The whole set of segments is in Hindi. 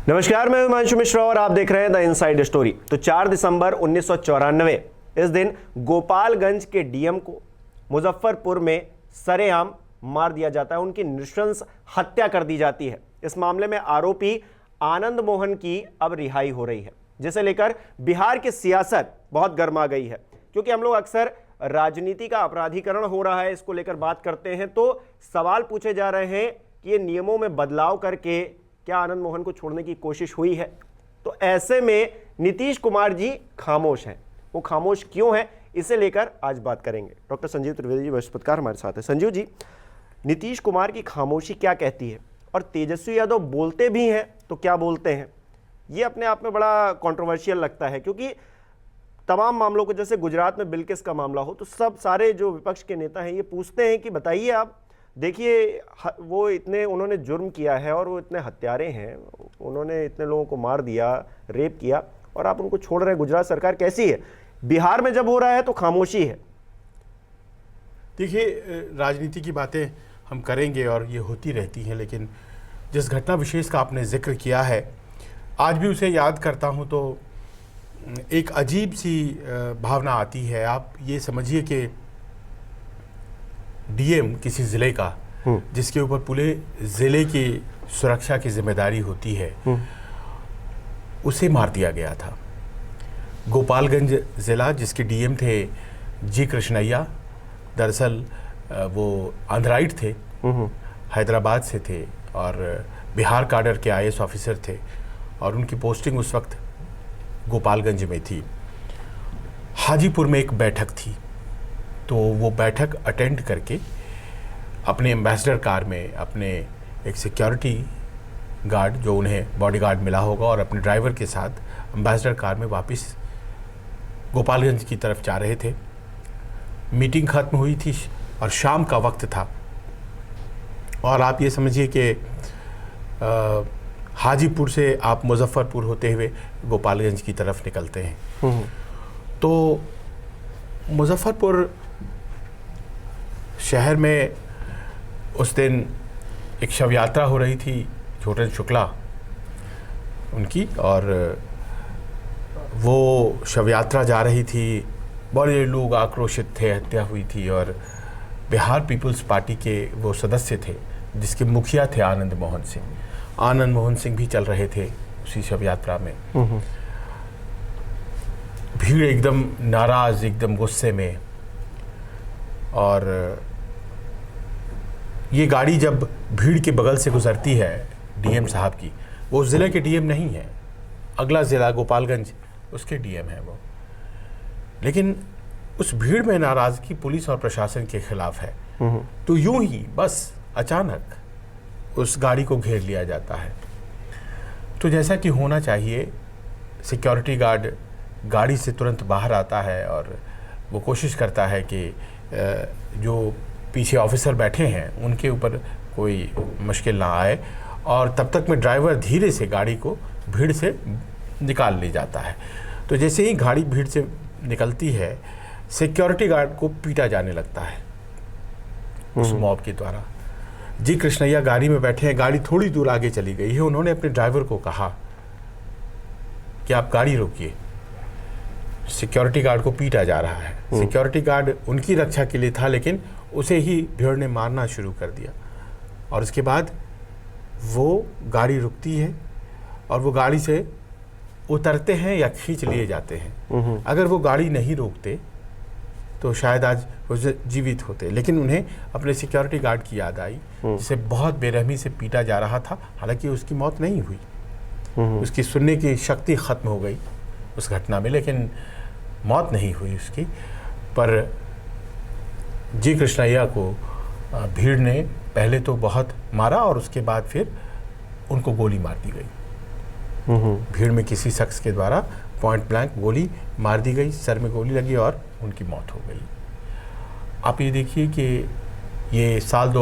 नमस्कार, मैं हिमांशु मिश्रा और आप देख रहे हैं द इनसाइड स्टोरी। तो 4 दिसंबर 1994 इस दिन गोपालगंज के डीएम को मुजफ्फरपुर में सरेआम मार दिया जाता है, उनकी नृशंस हत्या कर दी जाती है। इस मामले में आरोपी आनंद मोहन की अब रिहाई हो रही है, जिसे लेकर बिहार की सियासत बहुत गर्मा गई है। क्योंकि हम लोग अक्सर राजनीति का अपराधीकरण हो रहा है, इसको लेकर बात करते हैं तो सवाल पूछे जा रहे हैं कि ये नियमों में बदलाव करके क्या आनंद मोहन को छोड़ने की कोशिश हुई है। तो ऐसे में नीतीश कुमार जी खामोश हैं। वो खामोश क्यों हैं, इसे लेकर आज बात करेंगे। डॉक्टर संजीव त्रिवेदी जी वरिष्ठ पत्रकार हमारे साथ हैं। संजीव जी, नीतीश कुमार की खामोशी क्या कहती है, और तेजस्वी यादव बोलते भी हैं तो क्या बोलते हैं, ये अपने आप में बड़ा कंट्रोवर्शियल लगता है। क्योंकि तमाम मामलों को, जैसे गुजरात में बिल्किस का मामला हो, तो सब सारे जो विपक्ष के नेता हैं ये पूछते हैं कि बताइए आप, देखिए वो इतने उन्होंने जुर्म किया है और वो इतने हत्यारे हैं, उन्होंने इतने लोगों को मार दिया, रेप किया, और आप उनको छोड़ रहे हैं। गुजरात सरकार कैसी है? बिहार में जब हो रहा है तो खामोशी है। देखिए, राजनीति की बातें हम करेंगे और ये होती रहती हैं, लेकिन जिस घटना विशेष का आपने जिक्र किया है, आज भी उसे याद करता हूँ तो एक अजीब सी भावना आती है। आप ये समझिए कि डीएम किसी ज़िले का, जिसके ऊपर पूरे ज़िले की सुरक्षा की जिम्मेदारी होती है, उसे मार दिया गया था। गोपालगंज ज़िला, जिसके डीएम थे जी कृष्णैया, दरअसल वो आंध्राइट थे, हैदराबाद से थे और बिहार काडर के आईएएस ऑफिसर थे, और उनकी पोस्टिंग उस वक्त गोपालगंज में थी। हाजीपुर में एक बैठक थी, तो वो बैठक अटेंड करके अपने एम्बेसडर कार में अपने एक सिक्योरिटी गार्ड, जो उन्हें बॉडीगार्ड मिला होगा, और अपने ड्राइवर के साथ एम्बेसडर कार में वापस गोपालगंज की तरफ जा रहे थे। मीटिंग ख़त्म हुई थी और शाम का वक्त था, और आप ये समझिए कि हाजीपुर से आप मुजफ्फरपुर होते हुए गोपालगंज की तरफ निकलते हैं। तो मुजफ्फरपुर शहर में उस दिन एक शव यात्रा हो रही थी, छोटन शुक्ला उनकी, और वो शव यात्रा जा रही थी। बड़े लोग आक्रोशित थे, हत्या हुई थी, और बिहार पीपल्स पार्टी के वो सदस्य थे जिसके मुखिया थे आनंद मोहन सिंह। आनंद मोहन सिंह भी चल रहे थे उसी शव यात्रा में। भीड़ एकदम नाराज़, एकदम गुस्से में, और ये गाड़ी जब भीड़ के बगल से गुजरती है डीएम साहब की, वो उस ज़िले के डीएम नहीं है, अगला ज़िला गोपालगंज उसके डीएम है वो, लेकिन उस भीड़ में नाराज़गी पुलिस और प्रशासन के खिलाफ है। तो यूं ही बस अचानक उस गाड़ी को घेर लिया जाता है। तो जैसा कि होना चाहिए, सिक्योरिटी गार्ड गाड़ी से तुरंत बाहर आता है और वो कोशिश करता है कि जो पीछे ऑफिसर बैठे हैं उनके ऊपर कोई मुश्किल ना आए, और तब तक में ड्राइवर धीरे से गाड़ी को भीड़ से निकाल ले जाता है। तो जैसे ही गाड़ी भीड़ से निकलती है, सिक्योरिटी गार्ड को पीटा जाने लगता है उस मॉब के द्वारा। जी कृष्णैया गाड़ी में बैठे हैं, गाड़ी थोड़ी दूर आगे चली गई है। उन्होंने अपने ड्राइवर को कहा कि आप गाड़ी रोकिए, सिक्योरिटी गार्ड को पीटा जा रहा है। सिक्योरिटी गार्ड उनकी रक्षा के लिए था, लेकिन उसे ही भीड़ ने मारना शुरू कर दिया, और उसके बाद वो गाड़ी रुकती है और वो गाड़ी से उतरते हैं या खींच लिए जाते हैं। अगर वो गाड़ी नहीं रोकते तो शायद आज वो जीवित होते, लेकिन उन्हें अपने सिक्योरिटी गार्ड की याद आई, जिसे बहुत बेरहमी से पीटा जा रहा था। हालांकि उसकी मौत नहीं हुई, उसकी सुनने की शक्ति ख़त्म हो गई उस घटना में, लेकिन मौत नहीं हुई उसकी। पर जी कृष्णैया को भीड़ ने पहले तो बहुत मारा, और उसके बाद फिर उनको गोली मार दी गई। भीड़ में किसी शख्स के द्वारा पॉइंट ब्लैंक गोली मार दी गई, सर में गोली लगी और उनकी मौत हो गई। आप ये देखिए कि ये साल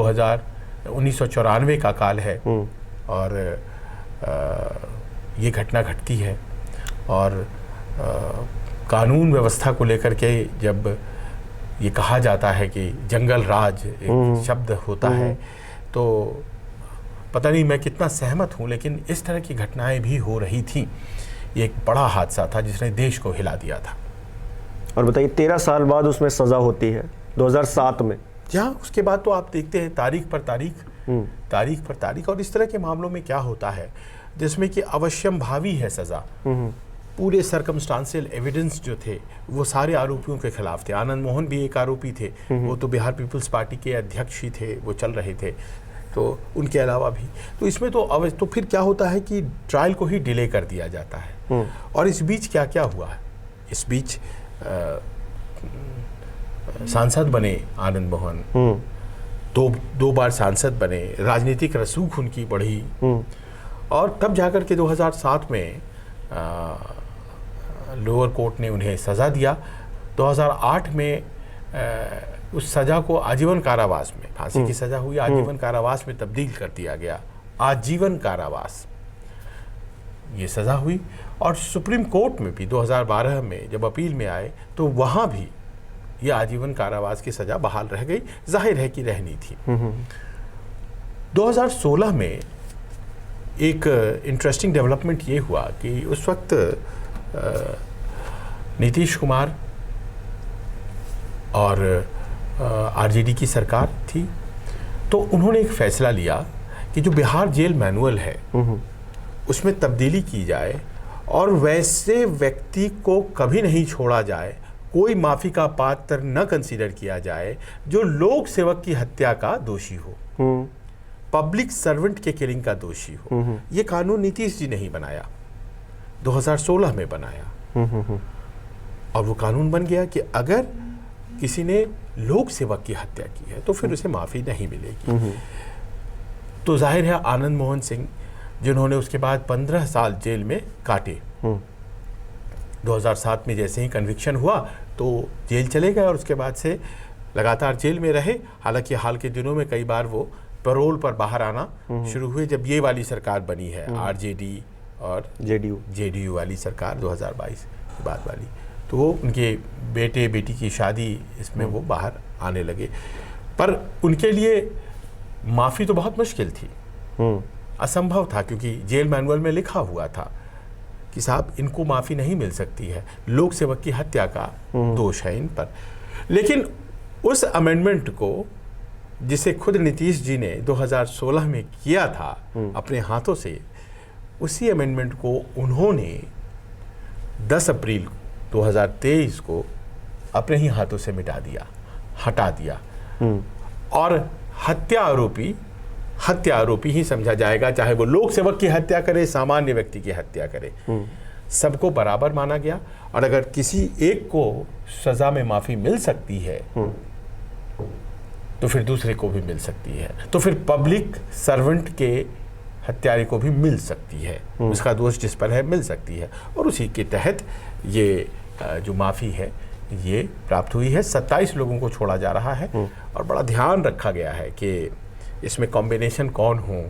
1994 का काल है, और ये घटना घटती है, और कानून व्यवस्था को लेकर के जब ये कहा जाता है कि जंगल राज एक शब्द होता है, तो पता नहीं मैं कितना सहमत हूँ, लेकिन इस तरह की घटनाएं भी हो रही थी। ये एक बड़ा हादसा था जिसने देश को हिला दिया था। और बताइए 13 साल बाद उसमें सज़ा होती है 2007 में। जहाँ उसके बाद तो आप देखते हैं तारीख पर तारीख, और इस तरह के मामलों में क्या होता है जिसमें कि अवश्यम भावी है सज़ा। पूरे सर्कमस्टांशियल एविडेंस जो थे वो सारे आरोपियों के खिलाफ थे। आनंद मोहन भी एक आरोपी थे, वो तो बिहार पीपल्स पार्टी के अध्यक्ष ही थे, वो चल रहे थे, तो उनके अलावा भी। तो इसमें तो फिर क्या होता है कि ट्रायल को ही डिले कर दिया जाता है। और इस बीच क्या क्या हुआ है, इस बीच सांसद बने आनंद मोहन, दो बार सांसद बने, राजनीतिक रसूख उनकी बढ़ी, और तब जाकर के 2007 में लोअर कोर्ट ने उन्हें सज़ा दिया। 2008 में उस सज़ा को आजीवन कारावास में, फांसी की सज़ा हुई, आजीवन कारावास में तब्दील कर दिया गया। आजीवन कारावास ये सज़ा हुई। और सुप्रीम कोर्ट में भी 2012 में जब अपील में आए तो वहाँ भी ये आजीवन कारावास की सज़ा बहाल रह गई। जाहिर है कि रहनी थी। 2016 में एक इंटरेस्टिंग डेवलपमेंट ये हुआ कि उस वक्त नीतीश कुमार और आरजेडी की सरकार थी, तो उन्होंने एक फैसला लिया कि जो बिहार जेल मैनुअल है उसमें तब्दीली की जाए और वैसे व्यक्ति को कभी नहीं छोड़ा जाए, कोई माफ़ी का पात्र न कंसीडर किया जाए जो लोक सेवक की हत्या का दोषी हो, पब्लिक सर्वेंट के किलिंग का दोषी हो। ये कानून नीतीश जी ने ही बनाया, 2016 में बनाया। और वो कानून बन गया कि अगर किसी ने लोक सेवक की हत्या की है तो फिर उसे माफ़ी नहीं मिलेगी। तो जाहिर है आनंद मोहन सिंह, जिन्होंने उसके बाद 15 साल जेल में काटे, 2007 में जैसे ही कन्विक्शन हुआ तो जेल चले गए और उसके बाद से लगातार जेल में रहे। हालांकि हाल के दिनों में कई बार वो पैरोल पर बाहर आना शुरू हुए जब ये वाली सरकार बनी है, आरजेडी और जेडीयू वाली सरकार 2022 के बाद वाली। तो वो उनके बेटे बेटी की शादी, इसमें वो बाहर आने लगे। पर उनके लिए माफ़ी तो बहुत मुश्किल थी, असंभव था, क्योंकि जेल मैनुअल में लिखा हुआ था कि साहब इनको माफ़ी नहीं मिल सकती है, लोक सेवक की हत्या का दोष है इन पर। लेकिन उस अमेंडमेंट को जिसे खुद नीतीश जी ने 2016 में किया था अपने हाथों से, उसी अमेंडमेंट को उन्होंने 10 अप्रैल 2023 को अपने ही हाथों से मिटा दिया, हटा दिया। और हत्या आरोपी ही समझा जाएगा, चाहे वो लोक सेवक की हत्या करे, सामान्य व्यक्ति की हत्या करे, सबको बराबर माना गया। और अगर किसी एक को सजा में माफ़ी मिल सकती है तो फिर दूसरे को भी मिल सकती है, तो फिर पब्लिक सर्वेंट के हत्यारे को भी मिल सकती है, उसका दोष जिस पर है मिल सकती है। और उसी के तहत ये जो माफ़ी है ये प्राप्त हुई है। 27 लोगों को छोड़ा जा रहा है और बड़ा ध्यान रखा गया है कि इसमें कॉम्बिनेशन कौन हो।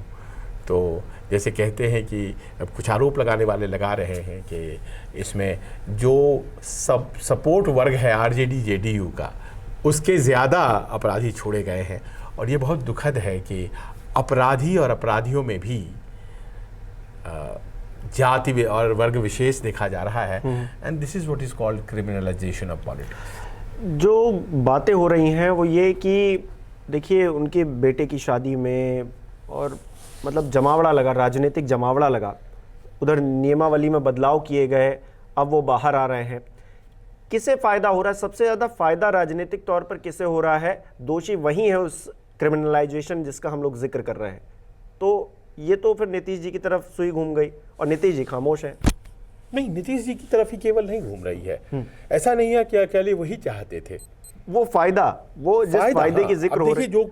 तो जैसे कहते हैं कि कुछ आरोप लगाने वाले लगा रहे हैं कि इसमें जो सपोर्ट वर्ग है आरजेडी जेडीयू का, उसके ज़्यादा अपराधी छोड़े गए हैं। और ये बहुत दुखद है कि अपराधी और अपराधियों में भी जाति और वर्ग विशेष देखा जा रहा है। And this is what is called criminalisation of politics. जो बातें हो रही हैं वो ये कि देखिए उनके बेटे की शादी में और मतलब जमावड़ा लगा, राजनीतिक जमावड़ा लगा, उधर नियमावली में बदलाव किए गए, अब वो बाहर आ रहे हैं। किसे फ़ायदा हो रहा है? सबसे ज़्यादा फ़ायदा राजनीतिक तौर पर किसे हो रहा है? दोषी वही है उस क्रिमिनलाइजेशन जिसका हम लोग जिक्र कर रहे हैं। तो ये तो फिर नीतीश जी की तरफ सुई घूम गई और नीतीश जी खामोश हैं। नहीं, नीतीश जी की तरफ ही केवल नहीं घूम रही है। ऐसा नहीं है कि अकेले वही चाहते थे वो फायदा, वो जिस फायदे की जिक्र हो रही है। जो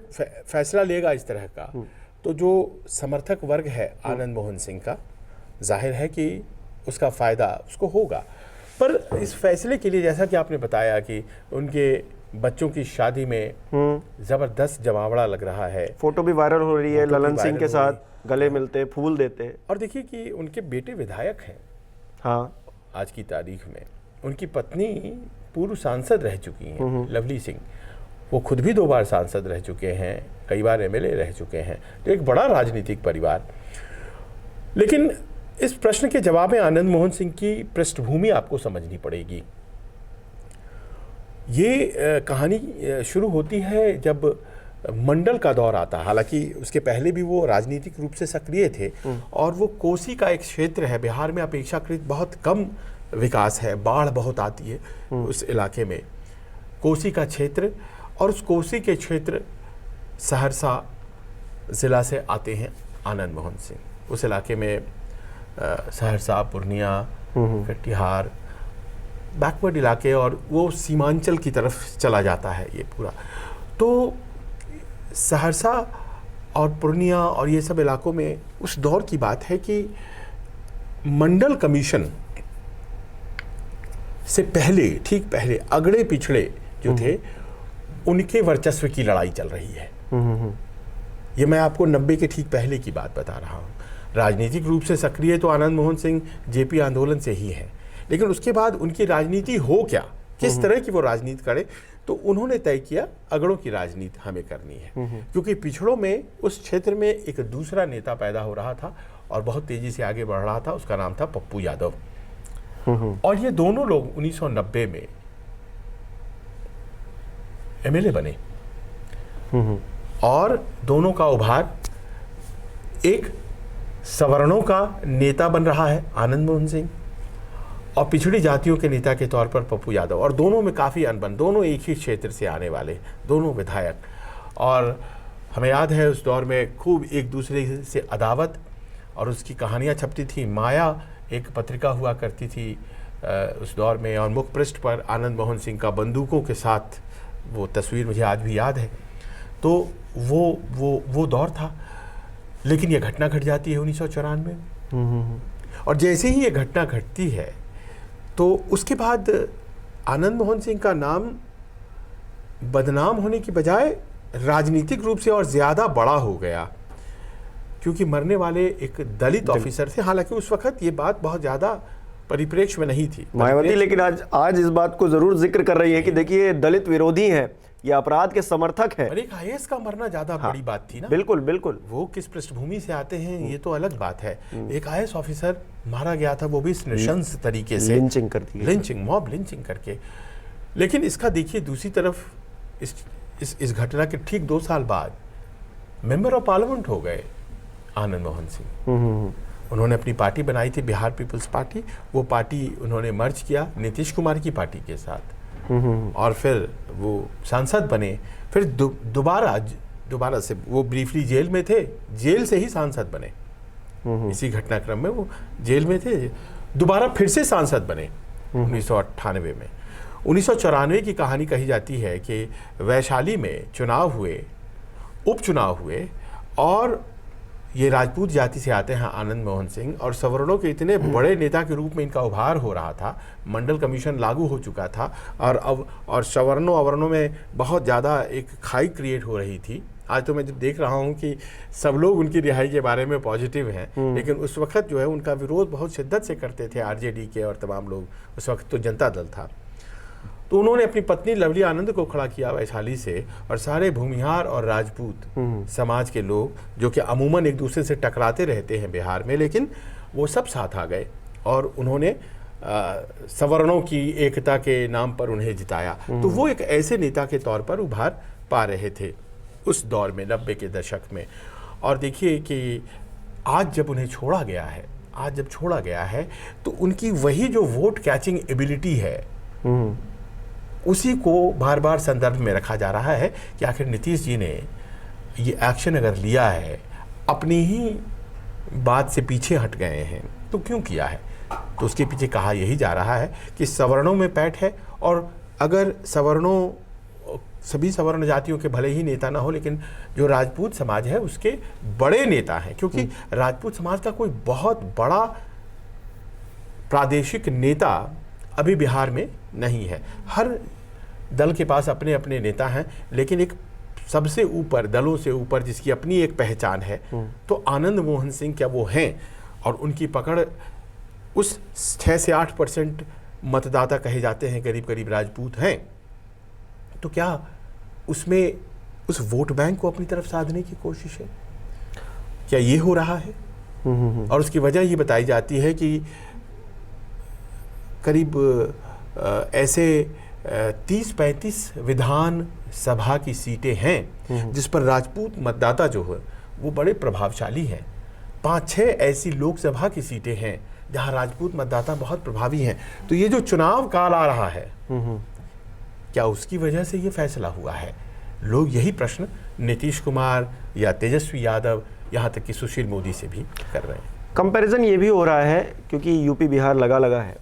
फैसला लेगा इस तरह का, तो जो समर्थक वर्ग है आनंद मोहन सिंह का, जाहिर है कि उसका फ़ायदा उसको होगा। पर इस फैसले के लिए जैसा कि आपने बताया कि उनके बच्चों की शादी में ज़बरदस्त जमावड़ा लग रहा है, फोटो भी वायरल हो रही है, ललन सिंह के साथ गले मिलते, फूल देते। और देखिए कि उनके बेटे विधायक हैं। हाँ, आज की तारीख में उनकी पत्नी पूर्व सांसद रह चुकी हैं, लवली सिंह, वो खुद भी 2 बार सांसद रह चुके हैं, कई बार एमएलए रह चुके हैं, तो एक बड़ा राजनीतिक परिवार। लेकिन इस प्रश्न के जवाब में आनंद मोहन सिंह की पृष्ठभूमि आपको समझनी पड़ेगी। ये कहानी शुरू होती है जब मंडल का दौर आता है। हालांकि उसके पहले भी वो राजनीतिक रूप से सक्रिय थे, और वो कोसी का एक क्षेत्र है, बिहार में अपेक्षाकृत बहुत कम विकास है, बाढ़ बहुत आती है उस इलाके में, कोसी का क्षेत्र। और उस कोसी के क्षेत्र सहरसा ज़िला से आते हैं आनंद मोहन सिंह। उस इलाके में सहरसा, पूर्णिया, कटिहार, बैकवर्ड इलाके, और वो सीमांचल की तरफ चला जाता है ये पूरा। तो सहरसा और पूर्णिया और ये सब इलाकों में उस दौर की बात है कि मंडल कमीशन से पहले, ठीक पहले, अगड़े पिछड़े जो थे उनके वर्चस्व की लड़ाई चल रही है। ये मैं आपको 90 के ठीक पहले की बात बता रहा हूँ। राजनीतिक रूप से सक्रिय तो आनंद मोहन सिंह जेपी आंदोलन से ही है, लेकिन उसके बाद उनकी राजनीति हो क्या, किस तरह की वो राजनीति करे, तो उन्होंने तय किया अगड़ों की राजनीति हमें करनी है। क्योंकि पिछड़ों में उस क्षेत्र में एक दूसरा नेता पैदा हो रहा था और बहुत तेजी से आगे बढ़ रहा था, उसका नाम था पप्पू यादव। और ये दोनों लोग 1990 में एमएलए बने, और दोनों का उभार एक सवर्णों का नेता बन रहा है आनंद मोहन सिंह, और पिछड़ी जातियों के नेता के तौर पर पप्पू यादव। और दोनों में काफ़ी अनबन, दोनों एक ही क्षेत्र से आने वाले, दोनों विधायक। और हमें याद है उस दौर में खूब एक दूसरे से अदावत, और उसकी कहानियाँ छपती थी। माया एक पत्रिका हुआ करती थी उस दौर में, और मुख पृष्ठ पर आनंद मोहन सिंह का बंदूकों के साथ वो तस्वीर मुझे आज भी याद है। तो वो दौर था। लेकिन ये घटना घट जाती है 1994 में, और जैसे ही ये घटना घटती है तो उसके बाद आनंद मोहन सिंह का नाम बदनाम होने की बजाय राजनीतिक रूप से और ज़्यादा बड़ा हो गया, क्योंकि मरने वाले एक दलित ऑफिसर थे। हालांकि उस वक्त ये बात बहुत ज़्यादा परिप्रेक्ष्य में नहीं थी मायावती, लेकिन आज इस बात को जरूर जिक्र कर रही है कि देखिए दलित विरोधी हैं, ये अपराध के समर्थक हैं। और एक आईएएस का मरना ज्यादा बड़ी बात थी ना। बिल्कुल बिल्कुल। वो किस पृष्ठभूमि से आते हैं ये तो अलग बात है। एक आईएएस ऑफिसर मारा गया था, वो भी नृशंस तरीके से, लिंचिंग कर दी, लिंचिंग, मॉब लिंचिंग करके। लेकिन इसका देखिए दूसरी तरफ इस घटना के ठीक 2 साल बाद मेंबर ऑफ पार्लियामेंट हो गए आनंद मोहन सिंह। उन्होंने अपनी पार्टी बनाई थी, बिहार पीपल्स पार्टी। वो पार्टी उन्होंने मर्ज किया नीतीश कुमार की पार्टी के साथ, और फिर वो सांसद बने। फिर दोबारा से वो ब्रीफली जेल में थे, जेल से ही सांसद बने। इसी घटनाक्रम में वो जेल में थे, दोबारा फिर से सांसद बने 1998 में। 1994 की कहानी कही जाती है कि वैशाली में चुनाव हुए, उपचुनाव हुए, और ये राजपूत जाति से आते हैं आनंद मोहन सिंह, और सवर्णों के इतने बड़े नेता के रूप में इनका उभार हो रहा था। मंडल कमीशन लागू हो चुका था, और सवर्णों अवर्णों में बहुत ज़्यादा एक खाई क्रिएट हो रही थी। आज तो मैं जब देख रहा हूँ कि सब लोग उनकी रिहाई के बारे में पॉजिटिव हैं, लेकिन उस वक्त जो है उनका विरोध बहुत शिद्दत से करते थे आरजेडी के और तमाम लोग। उस वक्त तो जनता दल था। तो उन्होंने अपनी पत्नी लवली आनंद को खड़ा किया वैशाली से, और सारे भूमिहार और राजपूत समाज के लोग, जो कि अमूमन एक दूसरे से टकराते रहते हैं बिहार में, लेकिन वो सब साथ आ गए, और उन्होंने सवर्णों की एकता के नाम पर उन्हें जिताया। तो वो एक ऐसे नेता के तौर पर उभार पा रहे थे उस दौर में, 90 के दशक में। और देखिए कि आज जब उन्हें छोड़ा गया है, तो उनकी वही जो वोट कैचिंग एबिलिटी है, उसी को बार बार संदर्भ में रखा जा रहा है कि आखिर नीतीश जी ने ये एक्शन अगर लिया है, अपनी ही बात से पीछे हट गए हैं, तो क्यों किया है? तो उसके पीछे कहा यही जा रहा है कि सवर्णों में पैठ है, और अगर सभी सवर्ण जातियों के भले ही नेता ना हो, लेकिन जो राजपूत समाज है उसके बड़े नेता हैं, क्योंकि राजपूत समाज का कोई बहुत बड़ा प्रादेशिक नेता अभी बिहार में नहीं है। हर दल के पास अपने अपने नेता हैं, लेकिन एक सबसे ऊपर, दलों से ऊपर जिसकी अपनी एक पहचान है, तो आनंद मोहन सिंह क्या वो हैं? और उनकी पकड़ उस 6 से 8% मतदाता कहे जाते हैं करीब करीब राजपूत हैं। तो क्या उसमें उस वोट बैंक को अपनी तरफ साधने की कोशिश है? क्या ये हो रहा है? और उसकी वजह ये बताई जाती है कि करीब ऐसे 30-35 विधान सभा की सीटें हैं जिस पर राजपूत मतदाता जो है वो बड़े प्रभावशाली हैं। 5-6 ऐसी लोकसभा की सीटें हैं जहां राजपूत मतदाता बहुत प्रभावी हैं। तो ये जो चुनाव काल आ रहा है, क्या उसकी वजह से ये फैसला हुआ है? लोग यही प्रश्न नीतीश कुमार या तेजस्वी यादव, यहाँ तक कि सुशील मोदी से भी कर रहे हैं। कंपैरिजन ये भी हो रहा है क्योंकि यूपी बिहार लगा है।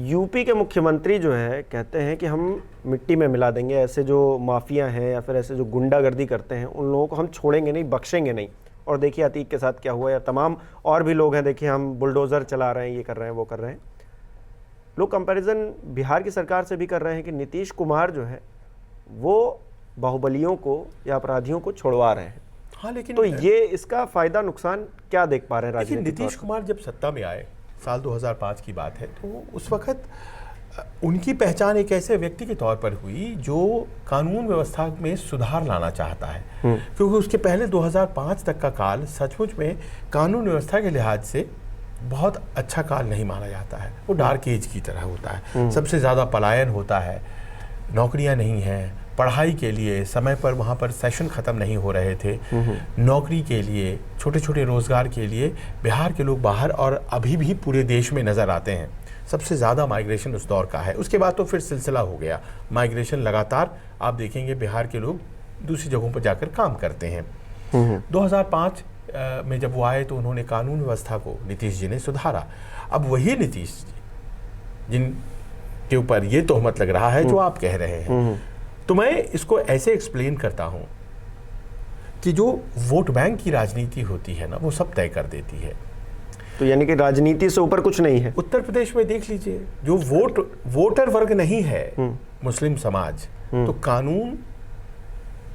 यूपी के मुख्यमंत्री जो है कहते हैं कि हम मिट्टी में मिला देंगे, ऐसे जो माफिया हैं या फिर ऐसे जो गुंडागर्दी करते हैं उन लोगों को हम छोड़ेंगे नहीं, बख्शेंगे नहीं। और देखिए अतीक के साथ क्या हुआ, या तमाम और भी लोग हैं, देखिए हम बुलडोज़र चला रहे हैं, ये कर रहे हैं, वो कर रहे हैं। लोग कंपैरिजन बिहार की सरकार से भी कर रहे हैं कि नीतीश कुमार जो है वो बाहुबलियों को या अपराधियों को छोड़वा रहे हैं। हाँ, लेकिन तो ये इसका फायदा नुकसान क्या देख पा रहे हैं लेकिन राजनीतिक नीतीश कुमार जब सत्ता में आए, साल 2005 की बात है, तो उस वक्त उनकी पहचान एक ऐसे व्यक्ति के तौर पर हुई जो कानून व्यवस्था में सुधार लाना चाहता है। क्योंकि उसके पहले 2005 तक का काल सचमुच में कानून व्यवस्था के लिहाज से बहुत अच्छा काल नहीं माना जाता है। वो डार्क एज की तरह होता है। सबसे ज़्यादा पलायन होता है, नौकरियां नहीं हैं, पढ़ाई के लिए समय पर वहाँ पर सेशन ख़त्म नहीं हो रहे थे, नौकरी के लिए, छोटे छोटे रोज़गार के लिए बिहार के लोग बाहर और अभी भी पूरे देश में नज़र आते हैं। सबसे ज़्यादा माइग्रेशन उस दौर का है। उसके बाद तो फिर सिलसिला हो गया माइग्रेशन, लगातार आप देखेंगे बिहार के लोग दूसरी जगहों पर जाकर काम करते हैं। 2005 में जब वो आए तो उन्होंने कानून व्यवस्था को नीतीश जी ने सुधारा। अब वही नीतीश जी जिनके ऊपर ये तोहमत लग रहा है जो आप कह रहे हैं, तो मैं इसको ऐसे एक्सप्लेन करता हूं कि जो वोट बैंक की राजनीति होती है ना, वो सब तय कर देती है। तो यानी कि राजनीति से ऊपर कुछ नहीं है। उत्तर प्रदेश में देख लीजिए, जो वोटर वर्ग नहीं है मुस्लिम समाज, तो कानून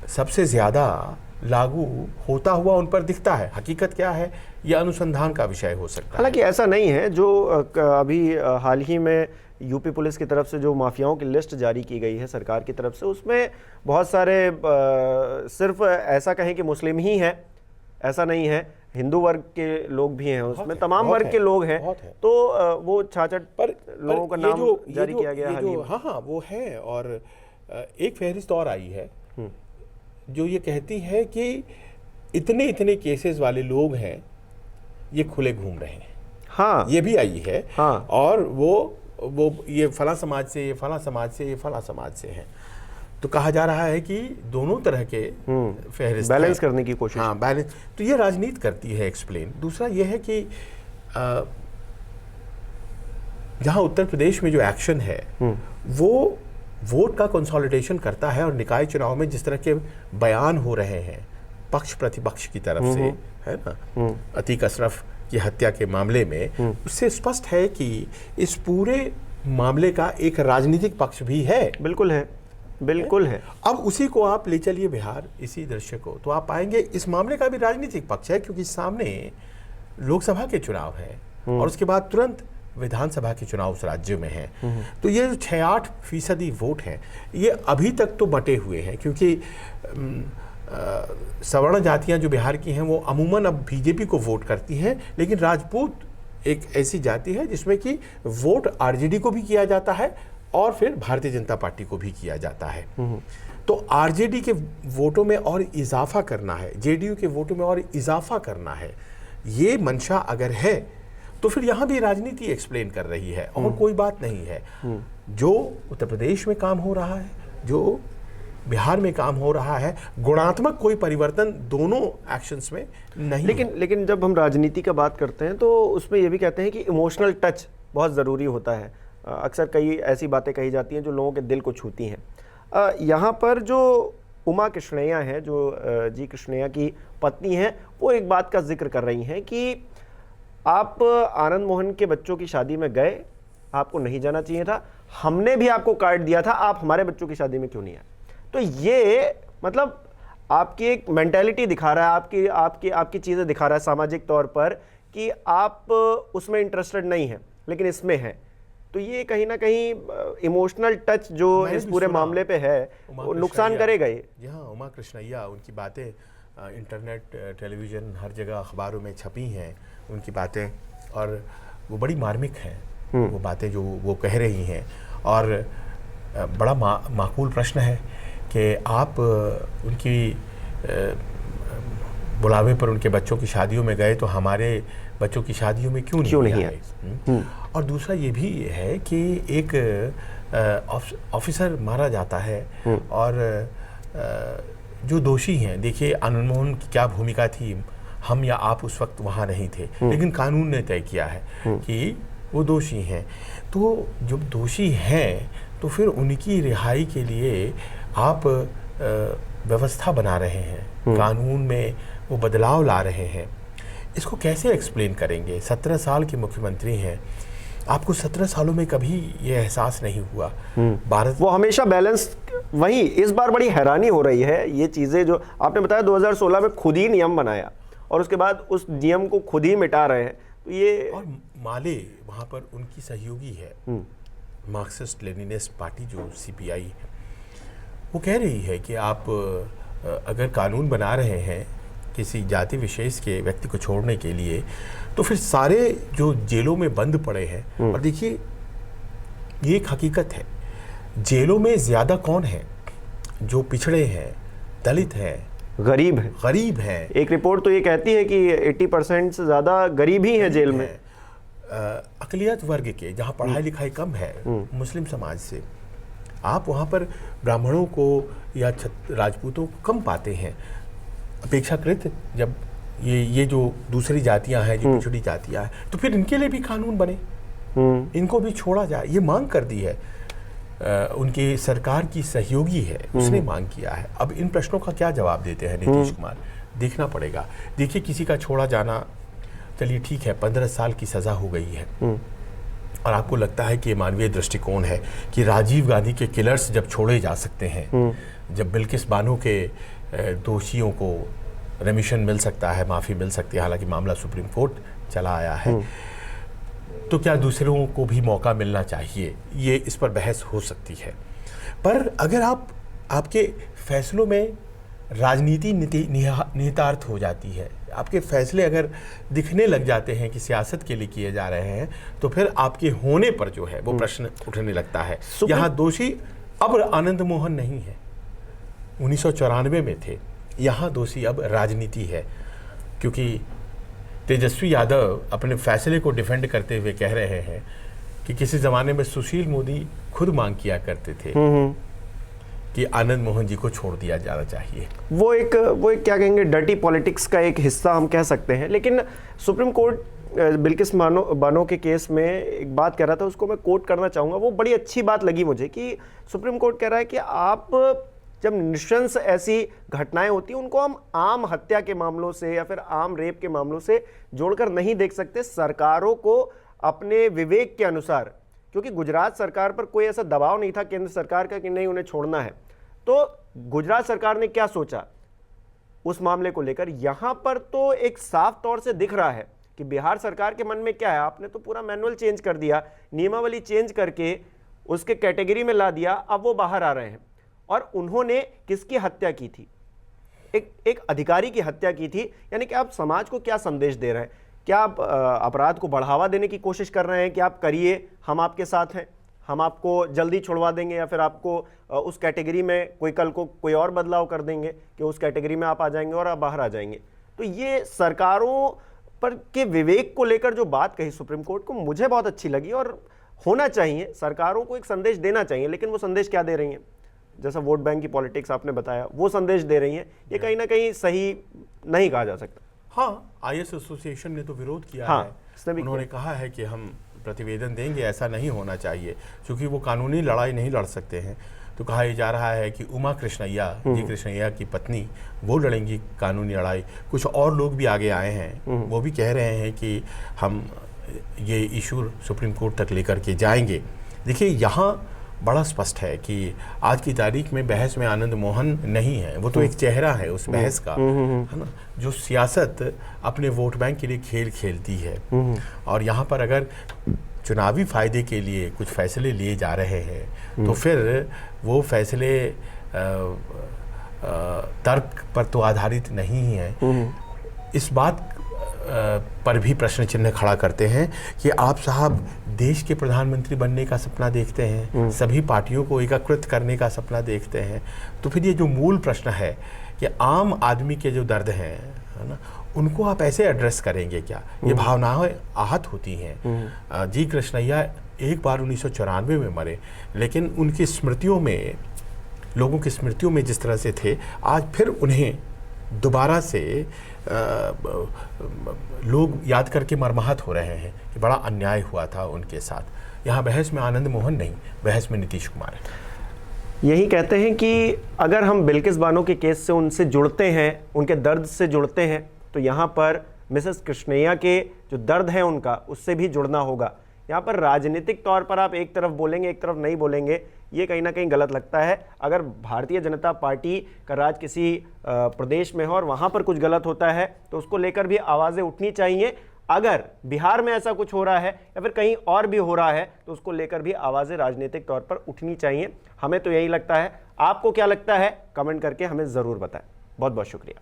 सबसे ज्यादा लागू होता हुआ उन पर दिखता है। हकीकत क्या है, यह अनुसंधान का विषय हो सकता है। हालांकि ऐसा नहीं है। जो अभी हाल ही में यूपी पुलिस की तरफ से जो माफियाओं की लिस्ट जारी की गई है सरकार की तरफ से, उसमें बहुत सारे सिर्फ ऐसा कहें कि मुस्लिम ही हैं ऐसा नहीं है, हिंदू वर्ग के लोग भी हैं उसमें, तमाम वर्ग के लोग हैं। तो वो 66 पर लोगों का नाम जारी किया गया हाल ही में। हाँ, वो है। और एक फहरिस्त और आई है जो ये कहती है कि इतने केसेस वाले लोग हैं, ये खुले घूम रहे हैं। हाँ, ये भी आई है। हाँ, और वो ये फला समाज से, ये फला समाज से, ये फला समाज से हैं। तो कहा जा रहा है कि दोनों तरह के फहरिस्त बैलेंस करने की कोशिश। हाँ, बैलेंस। तो ये राजनीति करती है एक्सप्लेन। दूसरा ये है कि जहाँ उत्तर प्रदेश में जो एक्शन है वो वोट का कंसोलिडेशन करता है, और निकाय चुनाव में जिस तरह के बयान हो रहे हैं पक्ष प्रतिपक्ष की तरफ से, है ना, अतीक अशरफ की हत्या के मामले में, उससे स्पष्ट है कि इस पूरे मामले का एक राजनीतिक पक्ष भी है। बिल्कुल है, बिल्कुल है। अब उसी को आप ले चलिए बिहार, इसी दृश्य को, तो आप पाएंगे इस मामले का भी राजनीतिक पक्ष है, क्योंकि सामने लोकसभा के चुनाव है और उसके बाद तुरंत विधानसभा के चुनाव उस राज्य में हैं। तो ये जो 68% वोट हैं, ये अभी तक तो बटे हुए हैं, क्योंकि सवर्ण जातियां जो बिहार की हैं वो अमूमन अब बीजेपी को वोट करती हैं, लेकिन राजपूत एक ऐसी जाति है जिसमें कि वोट आरजेडी को भी किया जाता है और फिर भारतीय जनता पार्टी को भी किया जाता है। तो आरजेडी के वोटों में और इजाफा करना है, जेडीयू के वोटों में और इजाफा करना है, ये मंशा अगर है तो फिर यहाँ भी राजनीति एक्सप्लेन कर रही है और कोई बात नहीं है। जो उत्तर प्रदेश में काम हो रहा है, जो बिहार में काम हो रहा है, गुणात्मक कोई परिवर्तन दोनों एक्शंस में नहीं। लेकिन जब हम राजनीति का बात करते हैं तो उसमें ये भी कहते हैं कि इमोशनल टच बहुत ज़रूरी होता है। अक्सर कई ऐसी बातें कही जाती हैं जो लोगों के दिल को छूती हैं। यहाँ पर जो उमा कृष्णैया हैं, जो जी कृष्णैया की पत्नी हैं, वो एक बात का जिक्र कर रही हैं कि आप आनंद मोहन के बच्चों की शादी में गए, आपको नहीं जाना चाहिए था, हमने भी आपको कार्ड दिया था, आप हमारे बच्चों की शादी में क्यों नहीं आए। तो ये मतलब आपकी एक मेंटालिटी दिखा रहा है, आपकी चीज़ें दिखा रहा है सामाजिक तौर पर कि आप उसमें इंटरेस्टेड नहीं हैं, लेकिन इसमें हैं। तो ये कहीं ना कहीं इमोशनल टच जो मैंने इस भी पूरे सुना, मामले पे है उमा वो नुकसान कृष्णैया, करेगा ये। जी हाँ, उमा कृष्णैया, उनकी बातें इंटरनेट, टेलीविज़न, हर जगह अखबारों में छपी हैं उनकी बातें, और वो बड़ी मार्मिक हैं वो बातें जो वो कह रही हैं। और बड़ा माकूल प्रश्न है कि आप उनकी बुलावे पर उनके बच्चों की शादियों में गए तो हमारे बच्चों की शादियों में क्यों नहीं आए? और दूसरा ये भी है कि एक ऑफिसर मारा जाता है और जो दोषी हैं, देखिए आनंद मोहन की क्या भूमिका थी, हम या आप उस वक्त वहाँ नहीं थे, लेकिन कानून ने तय किया है कि वो दोषी हैं। तो जब दोषी हैं तो फिर उनकी रिहाई के लिए आप व्यवस्था बना रहे हैं, कानून में वो बदलाव ला रहे हैं। इसको कैसे एक्सप्लेन करेंगे? 17 साल के मुख्यमंत्री हैं, आपको 17 सालों में कभी ये एहसास नहीं हुआ? भारत वो हमेशा बैलेंस, वही इस बार बड़ी हैरानी हो रही है ये चीज़ें जो आपने बताया 2016 में खुद ही नियम बनाया और उसके बाद उस नियम को खुद ही मिटा रहे हैं। तो ये और माले वहाँ पर उनकी सहयोगी है, मार्क्सिस्ट लेनिनिस्ट पार्टी जो CPI, वो कह रही है कि आप अगर कानून बना रहे हैं किसी जाति विशेष के व्यक्ति को छोड़ने के लिए, तो फिर सारे जो जेलों में बंद पड़े हैं, और देखिए ये एक हकीकत है, जेलों में ज़्यादा कौन है? जो पिछड़े हैं, दलित हैं, गरीब हैं। एक रिपोर्ट तो ये कहती है कि 80% से ज़्यादा गरीब ही हैं जेल में। अक़लियत वर्ग के, जहाँ पढ़ाई लिखाई कम है, मुस्लिम समाज से, आप वहाँ पर ब्राह्मणों को या राजपूतों को कम पाते हैं अपेक्षाकृत। जब ये जो दूसरी जातियां हैं, जो पिछड़ी जातियां हैं, तो फिर इनके लिए भी कानून बने, इनको भी छोड़ा जाए, ये मांग कर दी है। उनकी सरकार की सहयोगी है, उसने मांग किया है। अब इन प्रश्नों का क्या जवाब देते हैं नीतीश कुमार, देखना पड़ेगा। देखिए किसी का छोड़ा जाना, चलिए ठीक है, 15 साल की सज़ा हो गई है, और आपको लगता है कि ये मानवीय दृष्टिकोण है कि राजीव गांधी के किलर्स जब छोड़े जा सकते हैं, जब बिल्किस बानो के दोषियों को रेमिशन मिल सकता है, माफ़ी मिल सकती है, हालांकि मामला सुप्रीम कोर्ट चला आया है, तो क्या दूसरों को भी मौका मिलना चाहिए? ये इस पर बहस हो सकती है। पर अगर आपके फैसलों में राजनीति निहितार्थ हो जाती है, आपके फैसले अगर दिखने लग जाते हैं कि सियासत के लिए किए जा रहे हैं, तो फिर आपके होने पर जो है वो प्रश्न उठने लगता है। यहाँ दोषी अब आनंद मोहन नहीं है, 1994 में थे, यहाँ दोषी अब राजनीति है। क्योंकि तेजस्वी यादव अपने फैसले को डिफेंड करते हुए कह रहे हैं कि किसी ज़माने में सुशील मोदी खुद मांग किया करते थे कि आनंद मोहन जी को छोड़ दिया जाना चाहिए। वो एक क्या कहेंगे, डर्टी पॉलिटिक्स का एक हिस्सा हम कह सकते हैं। लेकिन सुप्रीम कोर्ट बिल्किस बानो के केस में एक बात कह रहा था, उसको मैं कोट करना चाहूँगा। वो बड़ी अच्छी बात लगी मुझे कि सुप्रीम कोर्ट कह रहा है कि आप जब निशंस ऐसी घटनाएं होती हैं उनको हम आम हत्या के मामलों से या फिर आम रेप के मामलों से जोड़कर नहीं देख सकते। सरकारों को अपने विवेक के अनुसार, क्योंकि गुजरात सरकार पर कोई ऐसा दबाव नहीं था केंद्र सरकार का कि नहीं उन्हें छोड़ना है, तो गुजरात सरकार ने क्या सोचा उस मामले को लेकर, यहां पर तो एक साफ तौर से दिख रहा है कि बिहार सरकार के मन में क्या है। आपने तो पूरा मैनुअल चेंज कर दिया, नियमावली चेंज करके उसके कैटेगरी में ला दिया, अब वो बाहर आ रहे हैं। और उन्होंने किसकी हत्या की थी? एक अधिकारी की हत्या की थी। यानी कि आप समाज को क्या संदेश दे रहे हैं? क्या आप अपराध को बढ़ावा देने की कोशिश कर रहे हैं कि आप करिए, हम आपके साथ हैं, हम आपको जल्दी छुड़वा देंगे, या फिर आपको उस कैटेगरी में कोई कल को कोई और बदलाव कर देंगे कि उस कैटेगरी में आप आ जाएंगे और आप बाहर आ जाएंगे? तो ये सरकारों पर के विवेक को लेकर जो बात कही सुप्रीम कोर्ट को, मुझे बहुत अच्छी लगी। और होना चाहिए, सरकारों को एक संदेश देना चाहिए, लेकिन वो संदेश क्या दे रही हैं? जैसा वोट बैंक की पॉलिटिक्स आपने बताया, वो संदेश दे रही हैं, ये कहीं ना कहीं सही नहीं कहा जा सकता। हाँ, IS एसोसिएशन ने तो विरोध किया है, उन्होंने कहा है कि हम प्रतिवेदन देंगे, ऐसा नहीं होना चाहिए, क्योंकि वो कानूनी लड़ाई नहीं लड़ सकते हैं। तो कहा जा रहा है कि उमा कृष्णैया, जी कृष्णैया की पत्नी, वो लड़ेंगी कानूनी लड़ाई। कुछ और लोग भी आगे आए हैं, वो भी कह रहे हैं कि हम ये इशू सुप्रीम कोर्ट तक लेकर के जाएंगे। देखिए यहाँ बड़ा स्पष्ट है कि आज की तारीख में बहस में आनंद मोहन नहीं है, वो तो एक चेहरा है उस बहस का, है ना, जो सियासत अपने वोट बैंक के लिए खेल खेलती है। और यहाँ पर अगर चुनावी फायदे के लिए कुछ फैसले लिए जा रहे हैं तो फिर वो फैसले तर्क पर तो आधारित नहीं है। इस बात पर भी प्रश्न चिन्ह खड़ा करते हैं कि आप साहब देश के प्रधानमंत्री बनने का सपना देखते हैं, सभी पार्टियों को एकीकृत करने का सपना देखते हैं, तो फिर ये जो मूल प्रश्न है कि आम आदमी के जो दर्द हैं, है ना, उनको आप ऐसे एड्रेस करेंगे क्या? ये भावनाएं आहत होती हैं। जी कृष्णैया एक बार 1994 में मरे, लेकिन उनकी स्मृतियों में, लोगों की स्मृतियों में जिस तरह से थे, आज फिर उन्हें दोबारा से लोग याद करके मर्माहत हो रहे हैं कि बड़ा अन्याय हुआ था उनके साथ। यहाँ बहस में आनंद मोहन नहीं, बहस में नीतीश कुमार है। यही कहते हैं कि अगर हम बिल्किस बानो के केस से उनसे जुड़ते हैं, उनके दर्द से जुड़ते हैं, तो यहाँ पर मिसेस कृष्णैया के जो दर्द है उनका, उससे भी जुड़ना होगा। यहाँ पर राजनीतिक तौर पर आप एक तरफ बोलेंगे, एक तरफ नहीं बोलेंगे, ये कहीं ना कहीं गलत लगता है। अगर भारतीय जनता पार्टी का राज किसी प्रदेश में हो और वहाँ पर कुछ गलत होता है तो उसको लेकर भी आवाज़ें उठनी चाहिए। अगर बिहार में ऐसा कुछ हो रहा है या फिर कहीं और भी हो रहा है तो उसको लेकर भी आवाज़ें राजनीतिक तौर पर उठनी चाहिए। हमें तो यही लगता है। आपको क्या लगता है? कमेंट करके हमें ज़रूर बताएं। बहुत बहुत शुक्रिया।